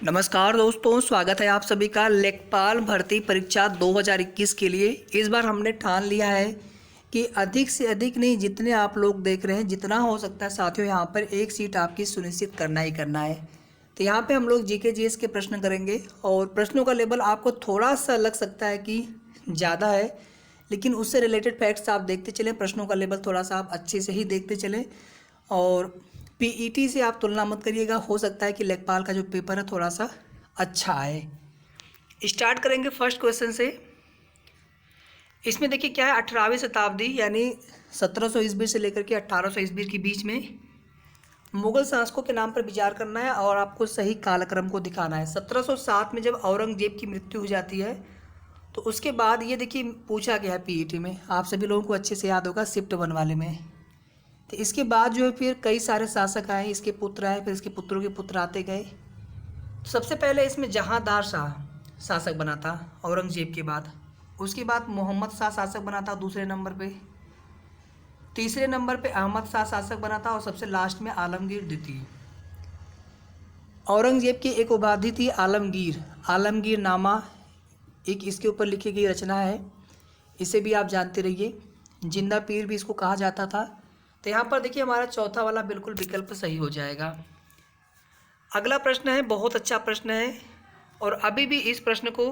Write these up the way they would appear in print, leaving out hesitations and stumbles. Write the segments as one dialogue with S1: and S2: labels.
S1: नमस्कार दोस्तों, स्वागत है आप सभी का लेखपाल भर्ती परीक्षा 2021 के लिए। इस बार हमने ठान लिया है कि अधिक से अधिक नहीं, जितने आप लोग देख रहे हैं जितना हो सकता है साथियों, यहाँ पर एक सीट आपकी सुनिश्चित करना ही करना है। तो यहाँ पे हम लोग जीके जीएस के प्रश्न करेंगे और प्रश्नों का लेवल आपको थोड़ा सा लग सकता है कि ज़्यादा है, लेकिन उससे रिलेटेड फैक्ट्स आप देखते चलें। प्रश्नों का लेवल थोड़ा सा आप अच्छे से ही देखते चलें और पीईटी से आप तुलना मत करिएगा। हो सकता है कि लेखपाल का जो पेपर है थोड़ा सा अच्छा आए। स्टार्ट करेंगे फर्स्ट क्वेश्चन से। इसमें देखिए क्या है, 18वीं शताब्दी यानी 1700 ईस्वी से लेकर के 1800 ईस्वी के बीच में मुगल शासकों के नाम पर विचार करना है और आपको सही कालक्रम को दिखाना है। 1707 में जब औरंगजेब की मृत्यु हो जाती है तो उसके बाद ये देखिए पूछा गया है पीईटी में, आप सभी लोगों को अच्छे से याद होगा शिफ्ट 1 वाले में। तो इसके बाद जो है फिर कई सारे शासक आए, इसके पुत्र आए, फिर इसके पुत्रों के पुत्र आते गए। तो सबसे पहले इसमें जहांदार शाह शासक बना था औरंगजेब के बाद। उसके बाद मोहम्मद शाह शासक बना था दूसरे नंबर पे। तीसरे नंबर पे अहमद शाह शासक बना था और सबसे लास्ट में आलमगीर द्वितीय। औरंगजेब की एक उपाधि थी आलमगीर, आलमगीर नामा एक इसके ऊपर लिखी गई रचना है, इसे भी आप जानते रहिए। जिंदा पीर भी इसको कहा जाता था। तो यहाँ पर देखिए हमारा चौथा वाला बिल्कुल विकल्प सही हो जाएगा। अगला प्रश्न है, बहुत अच्छा प्रश्न है और अभी भी इस प्रश्न को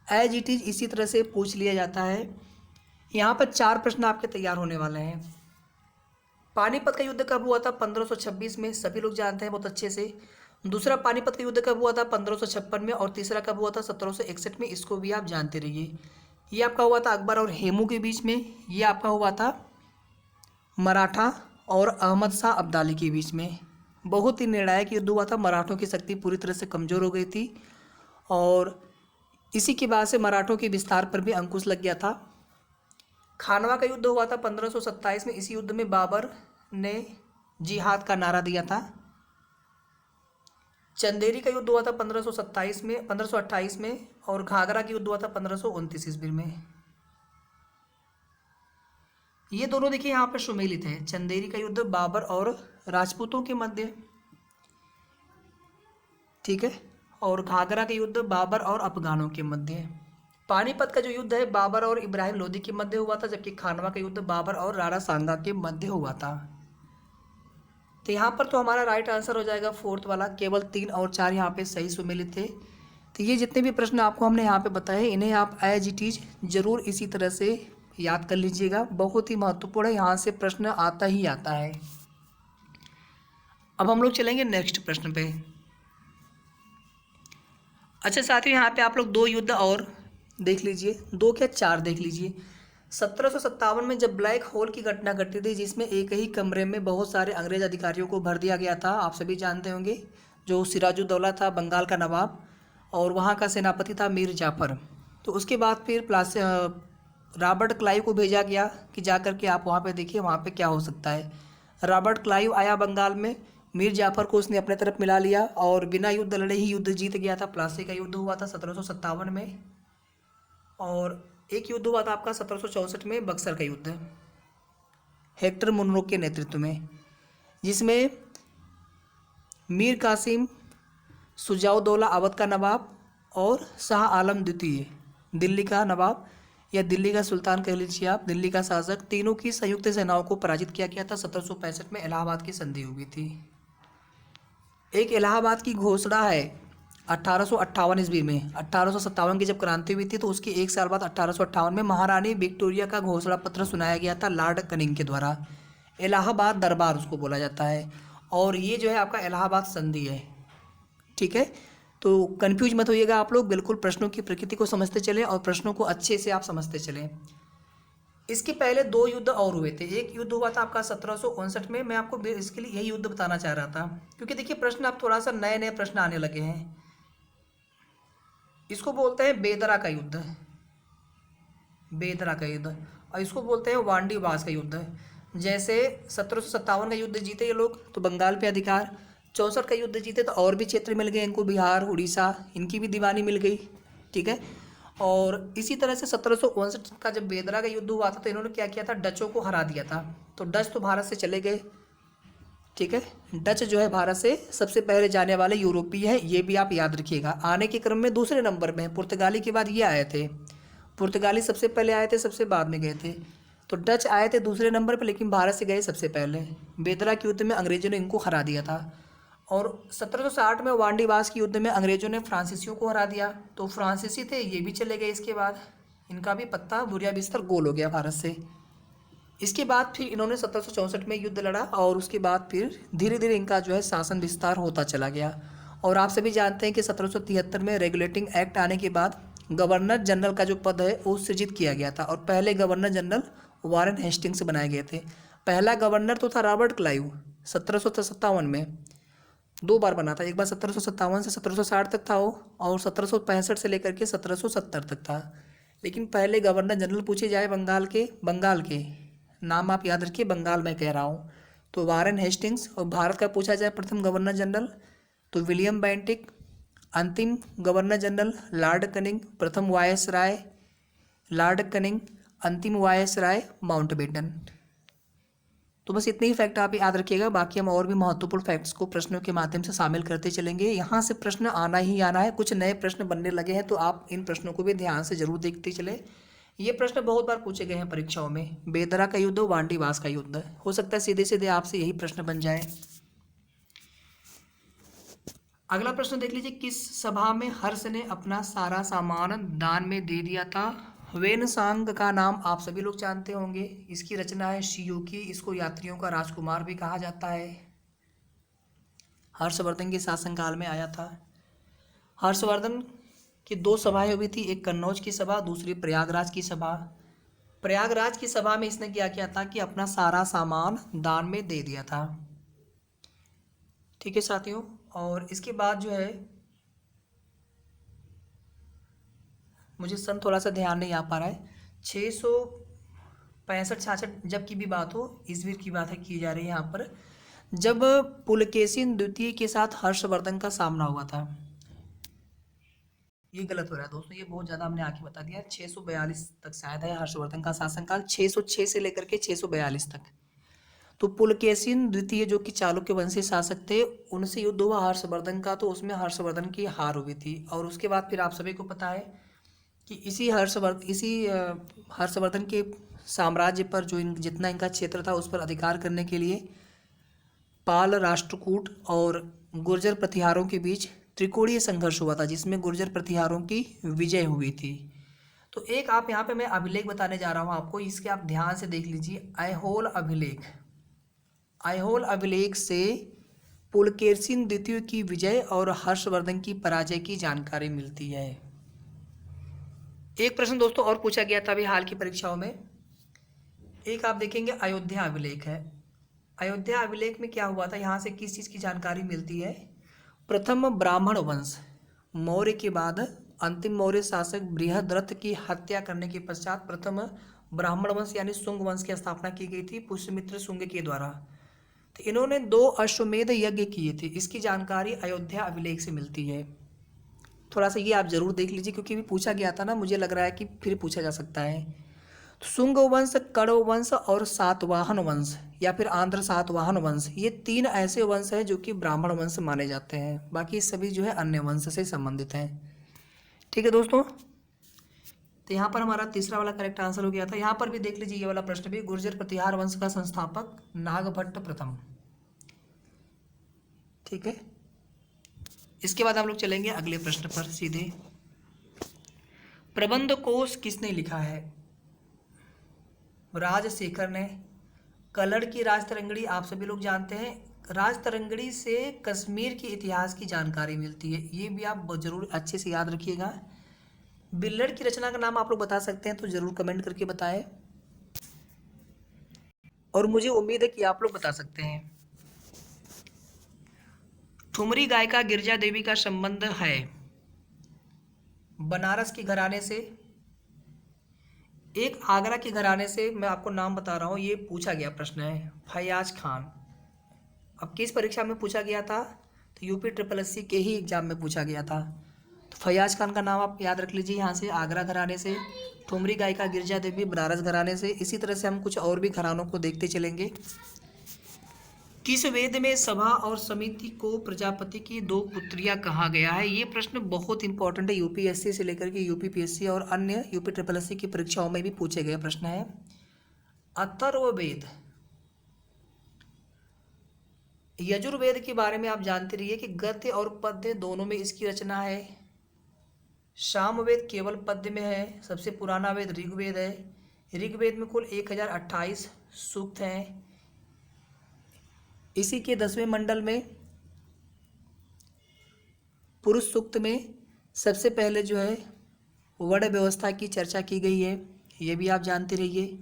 S1: एज इट इज़ इसी तरह से पूछ लिया जाता है। यहाँ पर 4 प्रश्न आपके तैयार होने वाले हैं। पानीपत का युद्ध कब हुआ था? 1526 में, सभी लोग जानते हैं बहुत अच्छे से। दूसरा पानीपत का युद्ध कब हुआ था? 1556 में। और तीसरा कब हुआ था? 1761 में। इसको भी आप जानते रहिए। ये आपका हुआ था अकबर और हेमू के बीच में। ये आपका हुआ था मराठा और अहमद शाह अब्दाली के बीच में। बहुत ही निर्णायक युद्ध हुआ था। मराठों की शक्ति पूरी तरह से कमज़ोर हो गई थी और इसी के बाद से मराठों के विस्तार पर भी अंकुश लग गया था। खानवा का युद्ध हुआ था 1527 में। इसी युद्ध में बाबर ने जिहाद का नारा दिया था। चंदेरी का युद्ध हुआ था 1528 में और घाघरा का युद्ध हुआ था 1529 ईस्वी में। ये दोनों देखिए यहाँ पर सुमेलित है। चंदेरी का युद्ध बाबर और राजपूतों के मध्य, ठीक है, और घाघरा का युद्ध बाबर और अफगानों के मध्य। पानीपत का जो युद्ध है बाबर और इब्राहिम लोदी के मध्य हुआ था, जबकि खानवा का युद्ध बाबर और राणा सांगा के मध्य हुआ था। तो यहाँ पर तो हमारा राइट आंसर हो जाएगा फोर्थ वाला। केवल 3 और 4 यहाँ पे सही सुमेलित थे। तो ये जितने भी प्रश्न आपको हमने यहाँ पे बताए इन्हें आप एज इट इज जरूर इसी तरह से याद कर लीजिएगा। बहुत ही महत्वपूर्ण है, यहाँ से प्रश्न आता ही आता है। अब हम लोग चलेंगे नेक्स्ट प्रश्न पे। अच्छा साथियों, यहाँ पे आप लोग 2 युद्ध और देख लीजिए, 2 क्या 4 देख लीजिए। 1757 में जब ब्लैक होल की घटना घटी थी, जिसमें एक ही कमरे में बहुत सारे अंग्रेज अधिकारियों को भर दिया गया था, आप सभी जानते होंगे। जो सिराजुद्दौला था बंगाल का नवाब और वहाँ का सेनापति था मीर जाफ़र। तो उसके बाद फिर रॉबर्ट क्लाइव को भेजा गया कि जा कर के आप वहाँ पे देखिए वहाँ पे क्या हो सकता है। रॉबर्ट क्लाइव आया बंगाल में, मीर जाफ़र को उसने अपने तरफ मिला लिया और बिना युद्ध लड़े ही युद्ध जीत गया था। प्लासी का युद्ध हुआ था 1757 में और एक युद्ध हुआ था आपका 1764 में, बक्सर का युद्ध, हेक्टर मुनरो के नेतृत्व में, जिसमें मीर कासिम, सुजाउद्दौला अवध का नवाब और शाह आलम द्वितीय दिल्ली का नवाब या दिल्ली का सुल्तान कह लीजिए आप, दिल्ली का शासक, तीनों की संयुक्त सेनाओं को पराजित किया गया था। 1765 में इलाहाबाद की संधि हुई थी। एक इलाहाबाद की घोषणा है 1858 ईस्वी में। 1857 की जब क्रांति हुई थी तो उसके 1 साल बाद 1858 में महारानी विक्टोरिया का घोषणा पत्र सुनाया गया था लॉर्ड कनिंग के द्वारा। इलाहाबाद दरबार उसको बोला जाता है और ये जो है आपका इलाहाबाद संधि है, ठीक है। तो कन्फ्यूज मत होइएगा आप लोग, बिल्कुल प्रश्नों की प्रकृति को समझते चलें और प्रश्नों को अच्छे से आप समझते चलें। इसके पहले 2 युद्ध और हुए थे। एक युद्ध हुआ था आपका 1759 में। मैं आपको इसके लिए यही युद्ध बताना चाह रहा था क्योंकि देखिए प्रश्न अब थोड़ा सा नए नए प्रश्न आने लगे हैं। इसको बोलते हैं बेदरा का युद्ध, बेदरा का युद्ध, और इसको बोलते हैं वांडीवास का युद्ध। जैसे 1757 का युद्ध जीते ये लोग तो बंगाल पे अधिकार, 64 का युद्ध जीते तो और भी क्षेत्र मिल गए इनको, बिहार उड़ीसा इनकी भी दीवानी मिल गई, ठीक है। और इसी तरह से 1759 का जब बेदरा का युद्ध हुआ था तो इन्होंने क्या किया था, डचों को हरा दिया था। तो डच तो भारत से चले गए, ठीक है। डच जो है भारत से सबसे पहले जाने वाले यूरोपीय है, ये भी आप याद रखिएगा। आने के क्रम में दूसरे नंबर में है, पुर्तगाली के बाद ये आए थे। पुर्तगाली सबसे पहले आए थे, सबसे बाद में गए थे। तो डच आए थे दूसरे नंबर पर, लेकिन भारत से गए सबसे पहले। बेदरा के युद्ध में अंग्रेजों ने इनको हरा दिया था। और 1760 में वांडीवास के युद्ध में अंग्रेजों ने फ्रांसीसियों को हरा दिया। तो फ्रांसीसी थे, ये भी चले गए। इसके बाद इनका भी पत्ता बुरिया बिस्तर गोल हो गया भारत से। इसके बाद फिर इन्होंने 1764 में युद्ध लड़ा और उसके बाद फिर धीरे धीरे इनका जो है शासन विस्तार होता चला गया। और आप सभी जानते हैं कि 1773 में रेगुलेटिंग एक्ट आने के बाद गवर्नर जनरल का जो पद है वो सृजित किया गया था। और पहले गवर्नर जनरल वारेन हेस्टिंग्स बनाए गए थे। पहला गवर्नर तो था रॉबर्ट क्लाइव, 1757 में। 2 बार बना था, एक बार 1757 से 1760 तक था वो, और 1765 से लेकर के 1770 तक था। लेकिन पहले गवर्नर जनरल पूछे जाए बंगाल के नाम आप याद रखिए, बंगाल में कह रहा हूँ, तो वारेन हेस्टिंग्स। और भारत का पूछा जाए प्रथम गवर्नर जनरल तो विलियम बेंटिक। अंतिम गवर्नर जनरल लॉर्ड कनिंग। प्रथम वायसराय लॉर्ड कनिंग, अंतिम वायसराय माउंटबेटन। तो बस इतने ही फैक्ट आप याद रखिएगा। बाकी हम और भी महत्वपूर्ण फैक्ट्स को प्रश्नों के माध्यम से शामिल करते चलेंगे। यहाँ से प्रश्न आना ही आना है। कुछ नए प्रश्न बनने लगे हैं, तो आप इन प्रश्नों को भी ध्यान से जरूर देखते चले। ये प्रश्न बहुत बार पूछे गए हैं परीक्षाओं में। बेदरा का युद्ध, वांडीवास का युद्ध, हो सकता है सीधे सीधे आपसे यही प्रश्न बन जाए। अगला प्रश्न देख लीजिए, किस सभा में हर्ष ने अपना सारा सामान दान में दे दिया था? वेनसांग का नाम आप सभी लोग जानते होंगे। इसकी रचना है शियुकी। इसको यात्रियों का राजकुमार भी कहा जाता है। हर्षवर्धन के शासनकाल में आया था। हर्षवर्धन की 2 सभाएं हुई थी, एक कन्नौज की सभा, दूसरी प्रयागराज की सभा। प्रयागराज की सभा में इसने क्या किया था कि अपना सारा सामान दान में दे दिया था। ठीक है साथियों। और इसके बाद जो है, मुझे सन थोड़ा सा ध्यान नहीं आ पा रहा है, 665-66 जब की भी बात हो, ईस्वी की बात है की जा रही है यहाँ पर, जब पुलकेशिन द्वितीय के साथ हर्षवर्धन का सामना हुआ था। ये गलत हो रहा है दोस्तों, ये बहुत ज़्यादा हमने आके बता दिया। 642 तक शायद है हर्षवर्धन का शासनकाल, 606 से लेकर के 642 तक। तो पुलकेशिन द्वितीय जो कि चालुक्य वंशी शासक थे, उनसे युद्ध हुआ हर्षवर्धन का, तो उसमें हर्षवर्धन की हार हुई थी। और उसके बाद फिर आप सभी को पता है कि इसी हर्षवर्धन के साम्राज्य पर जो जितना इनका क्षेत्र था उस पर अधिकार करने के लिए पाल राष्ट्रकूट और गुर्जर प्रतिहारों के बीच त्रिकोणीय संघर्ष हुआ था, जिसमें गुर्जर प्रतिहारों की विजय हुई थी। तो एक आप यहाँ पे मैं अभिलेख बताने जा रहा हूँ आपको, इसके आप ध्यान से देख लीजिए। ऐहोल अभिलेख, ऐहोल अभिलेख से पुलकेशिन द्वितीय की विजय और हर्षवर्धन की पराजय की जानकारी मिलती है। एक प्रश्न दोस्तों और पूछा गया था अभी हाल की परीक्षाओं में। एक आप देखेंगे अयोध्या अभिलेख है। अयोध्या अभिलेख में क्या हुआ था, यहाँ से किस चीज़ की जानकारी मिलती है? प्रथम ब्राह्मण वंश मौर्य के बाद अंतिम मौर्य शासक बृहद्रथ की हत्या करने के पश्चात प्रथम ब्राह्मण वंश यानी शुंग वंश की स्थापना की गई थी पुष्यमित्र शुंग के द्वारा। तो इन्होंने 2 अश्वमेध यज्ञ किए थे। इसकी जानकारी अयोध्या अभिलेख से मिलती है। थोड़ा सा ये आप जरूर देख लीजिए, क्योंकि भी पूछा गया था ना, मुझे लग रहा है कि फिर पूछा जा सकता है। तो शुंग वंश, कण्व वंश और सातवाहन वंश या फिर आंध्र सातवाहन वंश, ये 3 ऐसे वंश हैं जो कि ब्राह्मण वंश माने जाते हैं। बाकी सभी जो है अन्य वंश से संबंधित हैं। ठीक है दोस्तों, तो यहाँ पर हमारा तीसरा वाला करेक्ट आंसर हो गया था। यहाँ पर भी देख लीजिए, ये वाला प्रश्न भी, गुर्जर प्रतिहार वंश का संस्थापक नागभट्ट प्रथम। ठीक है, इसके बाद हम लोग चलेंगे अगले प्रश्न पर सीधे। प्रबंध कोश किसने लिखा है? राजशेखर ने। कलड़ की राजतरंगिणी आप सभी लोग जानते हैं। राजतरंगिणी से कश्मीर के इतिहास की जानकारी मिलती है, ये भी आप जरूर अच्छे से याद रखिएगा। बिल्लड़ की रचना का नाम आप लोग बता सकते हैं तो जरूर कमेंट करके बताएं, और मुझे उम्मीद है कि आप लोग बता सकते हैं। ठुमरी गायिका गिरजा देवी का संबंध है बनारस के घराने से, एक आगरा के घराने से। मैं आपको नाम बता रहा हूँ, ये पूछा गया प्रश्न है, फयाज खान। अब किस परीक्षा में पूछा गया था? तो यूपी SSSC के ही एग्जाम में पूछा गया था। तो फयाज खान का नाम आप याद रख लीजिए, यहाँ से आगरा घराने से। ठुमरी गायिका गिरजा देवी बनारस घराने से। इसी तरह से हम कुछ और भी घरानों को देखते चलेंगे। किस वेद में सभा और समिति को प्रजापति की दो पुत्रियां कहा गया है? ये प्रश्न बहुत इंपॉर्टेंट है, यूपीएससी से लेकर के यूपीपीएससी और अन्य यूपी ट्रिपल एस सी की परीक्षाओं में भी पूछे गए प्रश्न है। अथर्ववेद, यजुर्वेद के बारे में आप जानते रहिए कि गद्य और पद्य दोनों में इसकी रचना है। सामवेद केवल पद्य में है। सबसे पुराना वेद ऋग्वेद है। ऋग्वेद में कुल 1028 सूक्त हैं। इसी के 10वें मंडल में पुरुष सूक्त में सबसे पहले जो है वर्ण व्यवस्था की चर्चा की गई है, ये भी आप जानते रहिए।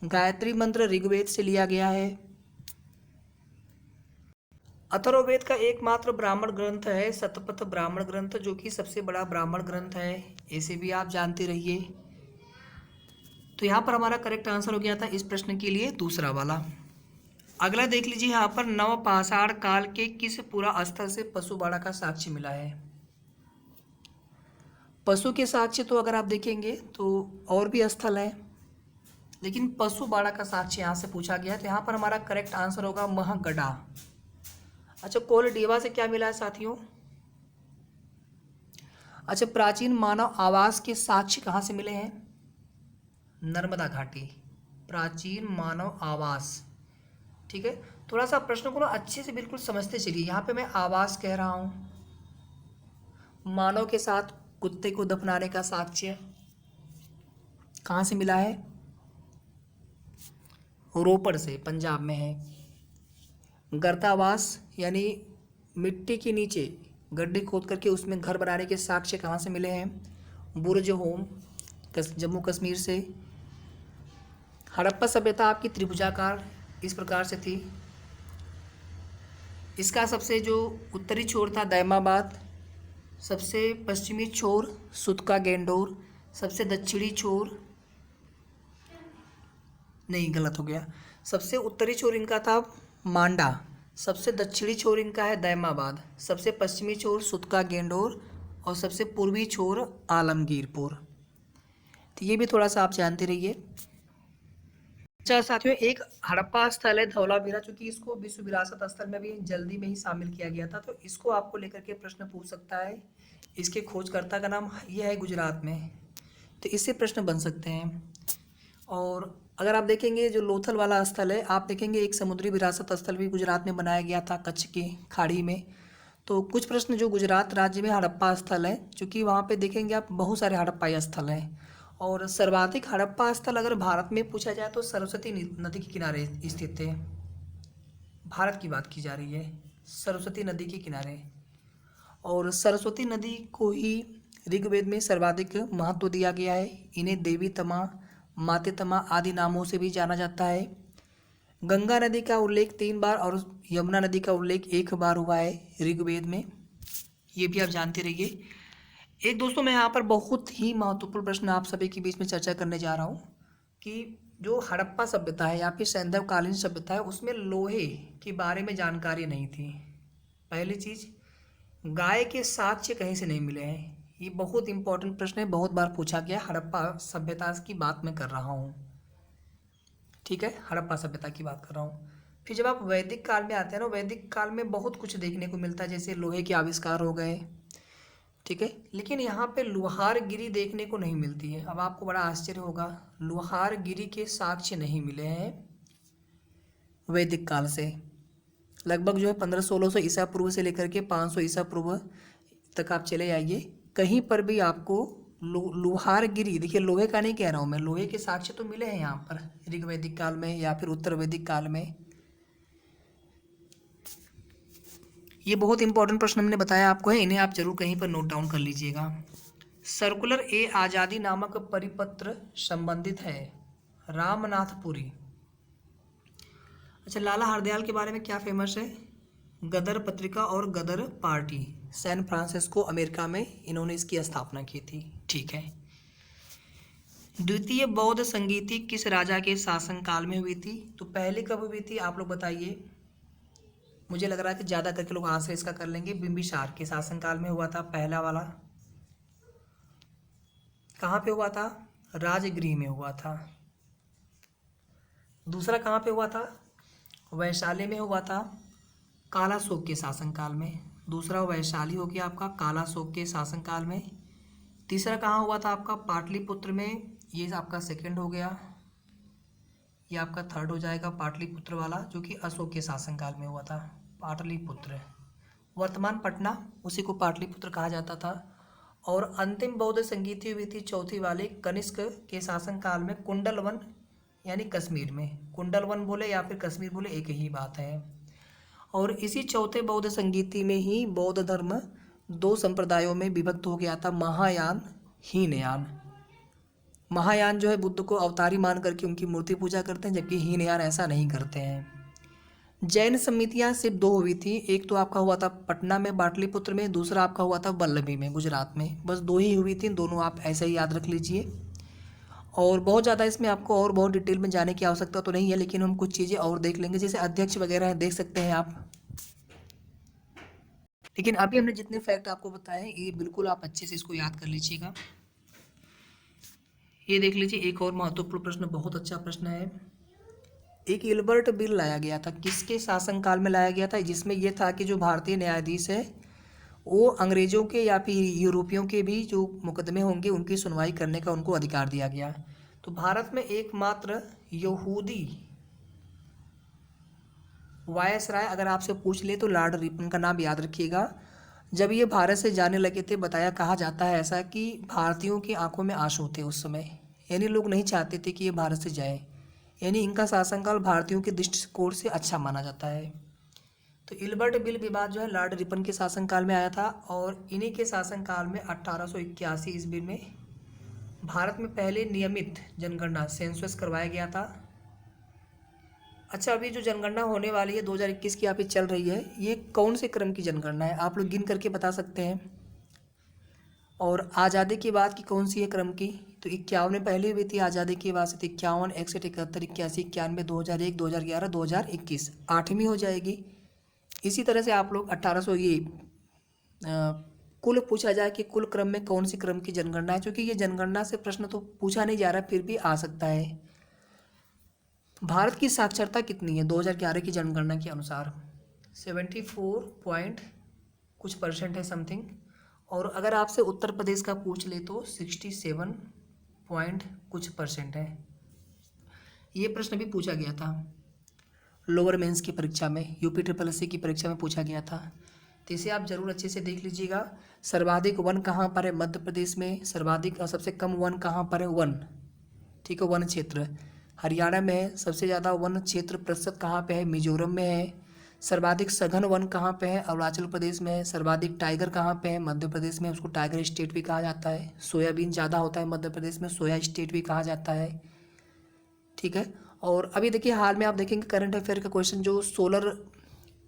S1: गायत्री मंत्र ऋग्वेद से लिया गया है। अथर्ववेद का एकमात्र ब्राह्मण ग्रंथ है शतपथ ब्राह्मण ग्रंथ, जो कि सबसे बड़ा ब्राह्मण ग्रंथ है, इसे भी आप जानते रहिए। तो यहाँ पर हमारा करेक्ट आंसर हो गया था इस प्रश्न के लिए दूसरा वाला। अगला देख लीजिए, यहाँ पर नवपाषाण काल के किस पुरा स्थल से पशुबाड़ा का साक्ष्य मिला है? पशु के साक्ष्य तो अगर आप देखेंगे तो और भी स्थल है, लेकिन पशुबाड़ा का साक्ष्य यहाँ से पूछा गया है, तो यहाँ पर हमारा करेक्ट आंसर होगा महगढ़ा। अच्छा, कोलडेवा से क्या मिला है साथियों? अच्छा, प्राचीन मानव आवास के साक्ष्य कहाँ से मिले हैं? नर्मदा घाटी, प्राचीन मानव आवास। ठीक है, थोड़ा सा प्रश्न को ना अच्छे से बिल्कुल समझते चलिए। यहाँ पे मैं आवास कह रहा हूँ, मानव के साथ कुत्ते को दफनाने का साक्ष्य कहाँ से मिला है? रोपड़ से, पंजाब में है। गर्तावास यानी मिट्टी के नीचे गड्ढे खोद करके उसमें घर बनाने के साक्ष्य कहाँ से मिले हैं? बुर्ज होम, जम्मू कश्मीर से। हड़प्पा सभ्यता आपकी त्रिभुजाकार इस प्रकार से थी। इसका सबसे जो उत्तरी छोर था दैमाबाद, सबसे पश्चिमी छोर सुतका गेंडोर, सबसे दक्षिणी छोर, नहीं गलत हो गया, सबसे उत्तरी छोर इनका था मांडा, सबसे दक्षिणी छोर इनका है दैमाबाद, सबसे पश्चिमी छोर सुतका गेंडोर और सबसे पूर्वी छोर आलमगीरपुर। तो ये भी थोड़ा सा आप जानते रहिए। अच्छा साथियों, एक हड़प्पा स्थल है धौलावीरा, चूंकि इसको विश्व विरासत स्थल में भी जल्दी में ही शामिल किया गया था, तो इसको आपको लेकर के प्रश्न पूछ सकता है। इसके खोजकर्ता का नाम यह है गुजरात में, तो इससे प्रश्न बन सकते हैं। और अगर आप देखेंगे जो लोथल वाला स्थल है, आप देखेंगे एक समुद्री विरासत स्थल भी गुजरात में बनाया गया था कच्छ की खाड़ी में। तो कुछ प्रश्न जो गुजरात राज्य में हड़प्पा स्थल है, क्योंकि वहाँ पे देखेंगे आप बहुत सारे हड़प्पाई स्थल हैं। और सर्वाधिक हड़प्पा स्थल अगर भारत में पूछा जाए तो सरस्वती नदी के किनारे स्थित है। भारत की बात की जा रही है, सरस्वती नदी के किनारे। और सरस्वती नदी को ही ऋग्वेद में सर्वाधिक महत्व दिया गया है। इन्हें देवी तमा, माते तमा आदि नामों से भी जाना जाता है। गंगा नदी का उल्लेख 3 बार और यमुना नदी का उल्लेख 1 बार हुआ है ऋग्वेद में, ये भी आप जानते रहिए। एक दोस्तों, मैं यहाँ पर बहुत ही महत्वपूर्ण प्रश्न आप सभी के बीच में चर्चा करने जा रहा हूँ कि जो हड़प्पा सभ्यता है या फिर सैंधवकालीन सभ्यता है, उसमें लोहे के बारे में जानकारी नहीं थी। पहली चीज़, गाय के साक्ष्य कहीं से नहीं मिले हैं। ये बहुत इंपॉर्टेंट प्रश्न है, बहुत बार पूछा गया। हड़प्पा सभ्यता की बात मैं कर रहा हूँ, ठीक है, हड़प्पा सभ्यता की बात कर रहा हूँ। फिर जब आप वैदिक काल में आते हैं ना, वैदिक काल में बहुत कुछ देखने को मिलता है, जैसे लोहे के आविष्कार हो गए, ठीक है, लेकिन यहाँ पे लुहारगिरी देखने को नहीं मिलती है। अब आपको बड़ा आश्चर्य होगा, लुहारगिरी के साक्ष्य नहीं मिले हैं वैदिक काल से। लगभग जो है 1500-1600 ईसा पूर्व से लेकर के 500 ईसा पूर्व तक आप चले आइए, कहीं पर भी आपको लुहारगिरी, देखिए लोहे का नहीं कह रहा हूँ मैं, लोहे के साक्ष्य तो मिले हैं यहाँ पर ऋग वैदिक काल में या फिर उत्तर वैदिक काल में। ये बहुत इंपॉर्टेंट प्रश्न हमने बताया आपको है, इन्हें आप जरूर कहीं पर नोट डाउन कर लीजिएगा। सर्कुलर ए आज़ादी नामक परिपत्र संबंधित है रामनाथपुरी। अच्छा, लाला हरदयाल के बारे में क्या फेमस है? गदर पत्रिका और गदर पार्टी, सैन फ्रांसिस्को अमेरिका में इन्होंने इसकी स्थापना की थी, ठीक है। द्वितीय बौद्ध संगीति किस राजा के शासनकाल में हुई थी? तो पहले कब हुई थी आप लोग बताइए। मुझे लग रहा है कि ज़्यादा करके लोग आंसर इसका कर लेंगे। बिंबिसार के शासनकाल में हुआ था पहला वाला। कहाँ पे हुआ था? राजगृह में हुआ था। दूसरा कहाँ पे हुआ था? वैशाली में हुआ था। कालाशोक के शासनकाल में। दूसरा वैशाली हो गया आपका कालाशोक के शासनकाल में। तीसरा कहाँ हुआ था आपका पाटलिपुत्र में, ये आपका सेकंड हो गया। ये आपका थर्ड हो जाएगा पाटलिपुत्र वाला, जो कि अशोक के शासनकाल में हुआ था। पाटलिपुत्र वर्तमान पटना, उसी को पाटलिपुत्र कहा जाता था। और अंतिम बौद्ध संगीति हुई थी चौथी वाले कनिष्क के शासनकाल में कुंडलवन, यानी कश्मीर में। कुंडलवन बोले या फिर कश्मीर बोले एक ही बात है। और इसी चौथे बौद्ध संगीति में ही बौद्ध धर्म दो संप्रदायों में विभक्त हो गया था, महायान हीनयान। महायान जो है बुद्ध को अवतारी मान करके उनकी मूर्ति पूजा करते हैं, जबकि हीनयान ऐसा नहीं करते हैं। जैन समितियां सिर्फ दो हुई थी, एक तो आपका हुआ था पटना में पाटलिपुत्र में, दूसरा आपका हुआ था वल्लभी में गुजरात में। बस दो ही हुई थी, दोनों आप ऐसे ही याद रख लीजिए। और बहुत ज़्यादा इसमें आपको और बहुत डिटेल में जाने की आवश्यकता तो नहीं है, लेकिन हम कुछ चीज़ें और देख लेंगे, जैसे अध्यक्ष वगैरह है, देख सकते हैं आप। लेकिन अभी हमने जितने फैक्ट आपको बताए हैं ये बिल्कुल आप अच्छे से इसको याद कर लीजिएगा। ये देख लीजिए एक और महत्वपूर्ण प्रश्न, बहुत अच्छा प्रश्न है। एक इल्बर्ट बिल लाया गया था, किसके शासनकाल में लाया गया था, जिसमें यह था कि जो भारतीय न्यायाधीश है वो अंग्रेजों के या फिर यूरोपियों के भी जो मुकदमे होंगे उनकी सुनवाई करने का उनको अधिकार दिया गया। तो भारत में एकमात्र यहूदी वायसराय अगर आपसे पूछ ले तो लॉर्ड रिपन का नाम याद रखिएगा। जब ये भारत से जाने लगे थे, बताया कहा जाता है ऐसा कि भारतीयों की आंखों में आंसू थे उस समय, यानी लोग नहीं चाहते थे कि ये भारत से जाए, यानी इनका शासनकाल भारतीयों के दृष्टिकोण से अच्छा माना जाता है। तो इल्बर्ट बिल विवाद जो है लॉर्ड रिपन के शासनकाल में आया था, और इन्हीं के शासनकाल में 1881 ईस्वी में भारत में पहले नियमित जनगणना सेंसस करवाया गया था। अच्छा, अभी जो जनगणना होने वाली है 2021 की यहाँ पे चल रही है, ये कौन से क्रम की जनगणना है आप लोग गिन करके बता सकते हैं। और आज़ादी के बाद की कौन सी है क्रम की, तो 51 में पहले हुई थी आज़ादी के बाद से, 51, 61, 71, 81, 91, 2001, 2011, 2021 8वीं हो जाएगी। इसी तरह से आप लोग 1800 ये कुल पूछा जाए कि कुल क्रम में कौन सी क्रम की जनगणना है, क्योंकि ये जनगणना से प्रश्न तो पूछा नहीं जा रहा, फिर भी आ सकता है। भारत की साक्षरता कितनी है 2011 की जनगणना के अनुसार, 74 पॉइंट कुछ % है समथिंग। और अगर आपसे उत्तर प्रदेश का पूछ ले तो 67 पॉइंट कुछ % है। ये प्रश्न भी पूछा गया था लोअर मेंस की परीक्षा में, यूपी SSC की परीक्षा में पूछा गया था, तो इसे आप जरूर अच्छे से देख लीजिएगा। सर्वाधिक वन कहाँ पर है मध्य प्रदेश में, सर्वाधिक और सबसे कम वन कहाँ पर है वन, ठीक है, वन क्षेत्र हरियाणा में है। सबसे ज़्यादा वन क्षेत्र प्रतिशत कहाँ पे है, मिजोरम में है। सर्वाधिक सघन वन कहाँ पे है, अरुणाचल प्रदेश में है। सर्वाधिक टाइगर कहाँ पे है, मध्य प्रदेश में, उसको टाइगर स्टेट भी कहा जाता है। सोयाबीन ज़्यादा होता है मध्य प्रदेश में, सोया स्टेट भी कहा जाता है, ठीक है। और अभी देखिए हाल में आप देखेंगे करंट अफेयर का क्वेश्चन, जो सोलर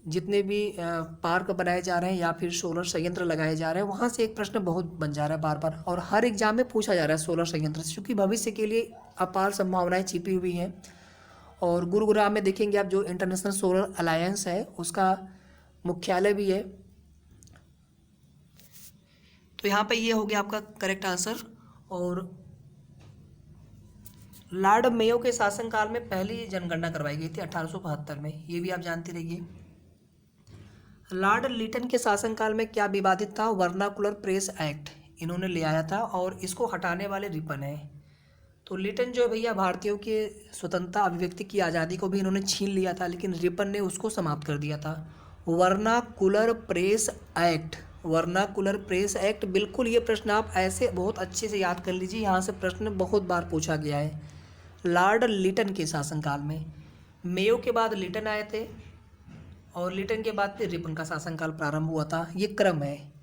S1: जितने भी पार्क बनाए जा रहे हैं या फिर सोलर संयंत्र लगाए जा रहे हैं, वहाँ से एक प्रश्न बहुत बन जा रहा है बार बार, और हर एग्जाम में पूछा जा रहा है सोलर संयंत्र से, क्योंकि भविष्य के लिए अपार संभावनाएं छिपी हुई हैं। और गुरुग्राम में देखेंगे आप जो इंटरनेशनल सोलर अलायंस है उसका मुख्यालय भी है। तो यहाँ पे ये हो गया आपका करेक्ट आंसर। और लॉर्ड मेयो के शासनकाल में पहली जनगणना करवाई गई थी 1872 में, ये भी आप जानते रहिए। लॉर्ड लिटन के शासनकाल में क्या विवादित था, वर्नाकुलर प्रेस एक्ट इन्होंने ले आया था, और इसको हटाने वाले रिपन है। तो लिटन जो भैया भारतीयों के स्वतंत्रता अभिव्यक्ति की आज़ादी को भी इन्होंने छीन लिया था, लेकिन रिपन ने उसको समाप्त कर दिया था। Vernacular press act, vernacular press act, बिल्कुल ये प्रश्न आप ऐसे बहुत अच्छे से याद कर लीजिए, यहाँ से प्रश्न बहुत बार पूछा गया है। लॉर्ड लिटन के शासनकाल में, मेयो के बाद लिटन आए थे, और लिटन के बाद फिर रिपन का शासनकाल प्रारंभ हुआ था, ये क्रम है,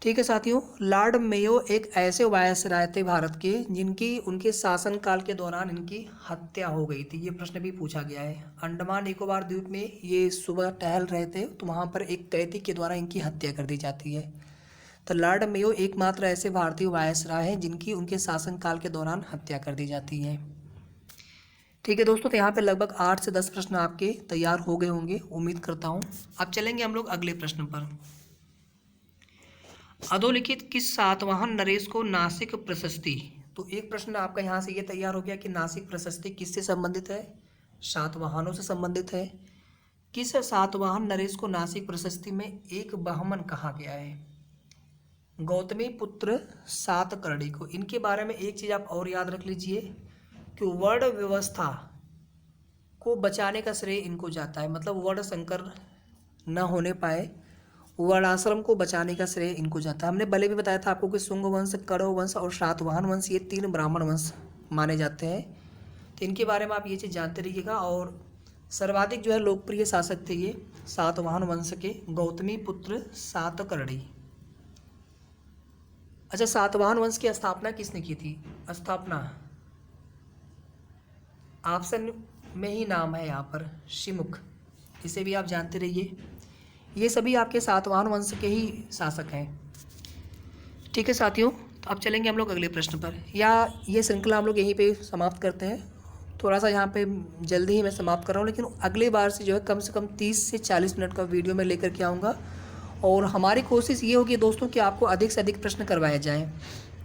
S1: ठीक है साथियों। लॉर्ड मेयो एक ऐसे वायसराय थे भारत के जिनकी उनके शासनकाल के दौरान इनकी हत्या हो गई थी, ये प्रश्न भी पूछा गया है। अंडमान निकोबार द्वीप में ये सुबह टहल रहे थे, तो वहाँ पर एक कैदी के द्वारा इनकी हत्या कर दी जाती है। तो लॉर्ड मेयो एकमात्र ऐसे भारतीय वायसराय हैं जिनकी उनके शासनकाल के दौरान हत्या कर दी जाती है, ठीक है दोस्तों। तो यहाँ पे लगभग 8 से 10 प्रश्न आपके तैयार हो गए होंगे, उम्मीद करता हूँ। अब चलेंगे हम लोग अगले प्रश्न पर। अधोलिखित किस सातवाहन नरेश को नासिक प्रशस्ति, तो एक प्रश्न आपका यहाँ से ये तैयार हो गया कि नासिक प्रशस्ति किससे संबंधित है, सातवाहनों से संबंधित है। किस सातवाहन नरेश को नासिक प्रशस्ति में एक बहमन कहा गया है? गौतमी पुत्र सातकर्णी को। इनके बारे में एक चीज़ आप और याद रख लीजिए कि वर्ण व्यवस्था को बचाने का श्रेय इनको जाता है, मतलब वर्ण संकर न होने पाए, वर्णाश्रम को बचाने का श्रेय इनको जाता है। हमने पहले भी बताया था आपको कि शुंग वंश, कण्व वंश और सातवाहन वंश ये 3 ब्राह्मण वंश माने जाते हैं। तो इनके बारे में आप ये चीज़ जानते रहिएगा। और सर्वाधिक जो है लोकप्रिय शासक थे ये सातवाहन वंश के गौतमी पुत्र सातकर्णी। अच्छा, सातवाहन वंश की स्थापना किसने की थी? स्थापना ऑप्शन में ही नाम है यहाँ पर, शिमुख। इसे भी आप जानते रहिए। ये सभी आपके सातवाहन वंश के ही शासक हैं। ठीक है साथियों, तो अब चलेंगे हम लोग अगले प्रश्न पर, या ये श्रृंखला हम लोग यहीं पे समाप्त करते हैं। थोड़ा सा यहाँ पे जल्दी ही मैं समाप्त कर रहा हूँ, लेकिन अगले बार से कम 30 से 40 मिनट का वीडियो मैं लेकर के आऊँगा। और हमारी कोशिश ये होगी दोस्तों कि आपको अधिक से अधिक प्रश्न करवाए जाएँ,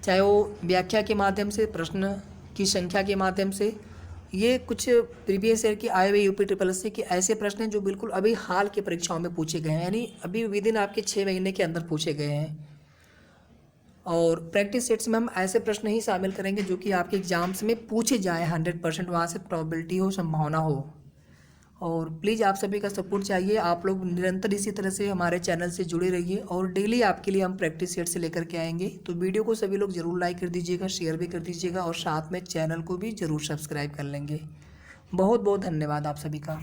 S1: चाहे वो व्याख्या के माध्यम से, प्रश्न की संख्या के माध्यम से। ये कुछ प्रीवियस ईयर की आए हुए यूपी SSS के ऐसे प्रश्न हैं जो बिल्कुल अभी हाल की परीक्षाओं में पूछे गए हैं, यानी अभी विदिन आपके 6 महीने के अंदर पूछे गए हैं। और प्रैक्टिस सेट्स में हम ऐसे प्रश्न ही शामिल करेंगे जो कि आपके एग्जाम्स में पूछे जाए 100%, वहाँ से प्रोबेबिलिटी हो, संभावना हो। और प्लीज़ आप सभी का सपोर्ट चाहिए। आप लोग निरंतर इसी तरह से हमारे चैनल से जुड़े रहिए और डेली आपके लिए हम प्रैक्टिस सेट से लेकर के आएंगे। तो वीडियो को सभी लोग ज़रूर लाइक कर दीजिएगा, शेयर भी कर दीजिएगा और साथ में चैनल को भी ज़रूर सब्सक्राइब कर लेंगे। बहुत बहुत धन्यवाद आप सभी का।